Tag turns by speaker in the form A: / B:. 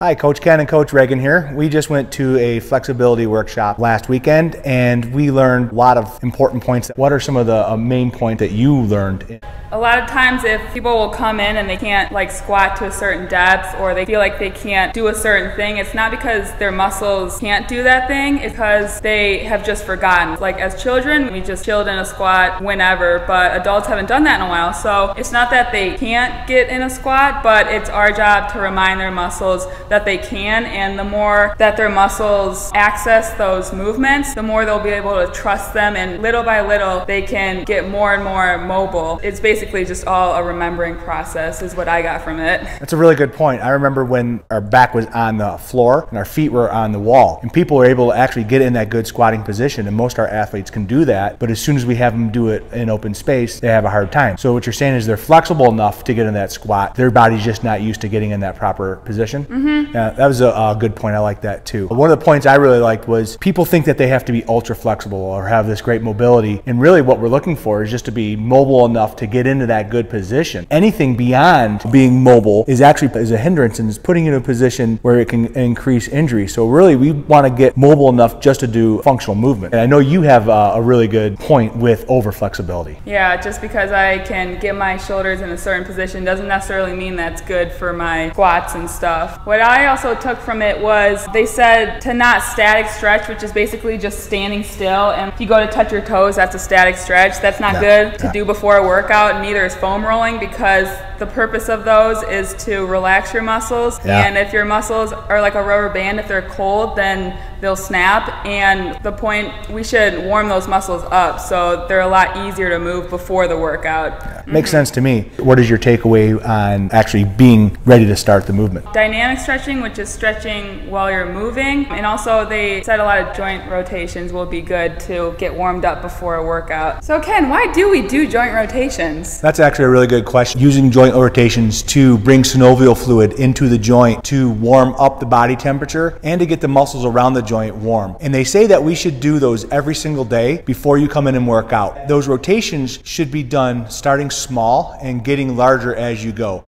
A: Hi, Coach Ken and Coach Regan here. We just went to a flexibility workshop last weekend and we learned a lot of important points. What are some of the main points that you learned?
B: A lot of times if people will come in and they can't squat to a certain depth, or they feel like they can't do a certain thing, it's not because their muscles can't do that thing, it's because they have just forgotten. Like as children, we just chilled in a squat whenever, but adults haven't done that in a while. So it's not that they can't get in a squat, but it's our job to remind their muscles that they can, and the more that their muscles access those movements, the more they'll be able to trust them, and little by little they can get more and more mobile. It's basically just all a remembering process is what I got from it.
A: That's a really good point. I remember when our back was on the floor and our feet were on the wall, and people were able to actually get in that good squatting position, and most of our athletes can do that, but as soon as we have them do it in open space, they have a hard time. So what you're saying is they're flexible enough to get in that squat, their body's just not used to getting in that proper position. Yeah, that was a good point. I like that too. One of the points I really liked was people think that they have to be ultra flexible or have this great mobility, and really what we're looking for is just to be mobile enough to get into that good position. Anything beyond being mobile is actually a hindrance and is putting you in a position where it can increase injury. So really we want to get mobile enough just to do functional movement. And I know you have a really good point with over flexibility.
B: Yeah, just because I can get my shoulders in a certain position doesn't necessarily mean that's good for my squats and stuff. What I also took from it was they said to not static stretch, which is basically just standing still, and if you go to touch your toes, that's a static stretch. That's not good to do before a workout, and neither is foam rolling, because the purpose of those is to relax your muscles. And if your muscles are like a rubber band, if they're cold, then they'll snap, and the point, we should warm those muscles up so they're a lot easier to move before the workout.
A: Makes sense to me. What is your takeaway on actually being ready to start the movement?
B: Dynamic stretching, which is stretching while you're moving, and also they said a lot of joint rotations will be good to get warmed up before a workout. So Ken, why do we do joint rotations?
A: That's actually a really good question. Using joint rotations to bring synovial fluid into the joint to warm up the body temperature and to get the muscles around the joint warm. And they say that we should do those every single day before you come in and work out. Those rotations should be done starting small and getting larger as you go.